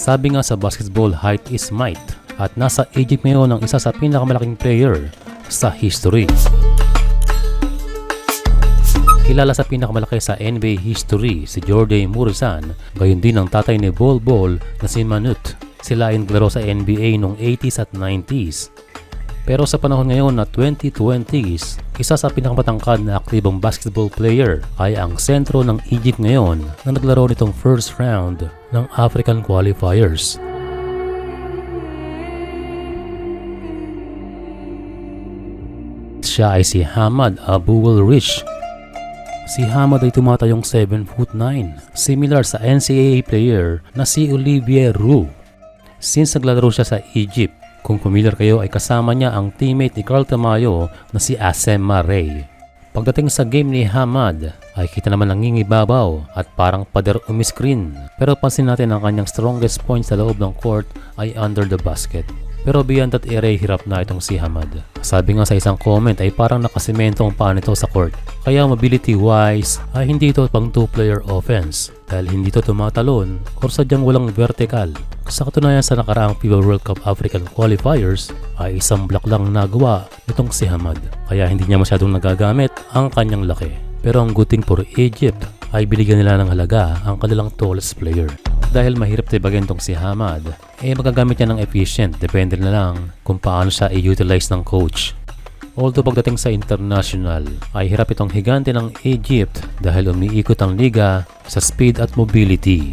Sabi nga sa basketball, height is might. At nasa Egypt ngayon ang isa sa pinakamalaking player sa history. Kilala sa pinakamalaki sa NBA history si Jordan Morrison, gayon din ang tatay ni Bol Bol na si Manute. Sila ay naglaro sa NBA noong 80s at 90s. Pero sa panahon ngayon na 2020s, isa sa pinakamatangkad na aktibong basketball player ay ang sentro ng Egypt ngayon na naglaro nitong first round ng African qualifiers. Siya ay si Hamad Abou-El-Rich. Si Hamad ay tumatayong 7'9", similar sa NCAA player na si Olivier Roux. Since naglalaro siya sa Egypt, kung familiar kayo ay kasama niya ang teammate ni Carl Tamayo na si Assem Marey. Pagdating sa game ni Hamad ay kita naman nangingibabaw at parang pader umiscreen, pero pansin natin ang kanyang strongest point sa loob ng court ay under the basket. Pero beyond that area, hirap na itong si Hamad. Sabi nga sa isang comment ay parang nakasemento ang paa nito sa court. Kaya mobility wise ay hindi ito pang 2-player offense dahil hindi ito tumatalon o sadyang walang vertical. Sa katunayan sa nakaraang FIBA World Cup African qualifiers ay isang block lang nagawa nitong si Hamad. Kaya hindi niya masyadong nagagamit ang kanyang laki. Pero ang good thing for Egypt ay binigyan nila ng halaga ang kanilang tallest player. Dahil mahirap tibagan tong si Hamad, magagamit niya ng efficient, depende na lang kung paano siya i-utilize ng coach. Although pagdating sa international, ay hirap itong higante ng Egypt dahil umiikot ang liga sa speed at mobility.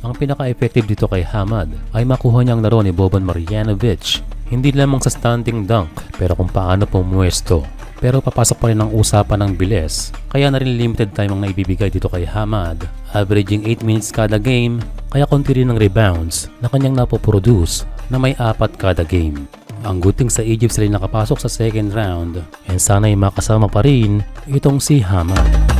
Ang pinaka-effective dito kay Hamad ay makuha niyang laro ni Boban Marjanovic, hindi lamang sa standing dunk pero kung paano pumuesto. Pero papasok pa rin ang usapan ng bilis, kaya na rin limited time ang naibibigay dito kay Hamad, averaging 8 minutes kada game, kaya konti rin ng rebounds na kanyang napoproduce na may 4 kada game. Ang good thing sa Egypt sila nakapasok sa second round and sana'y makasama pa rin itong si Hamad.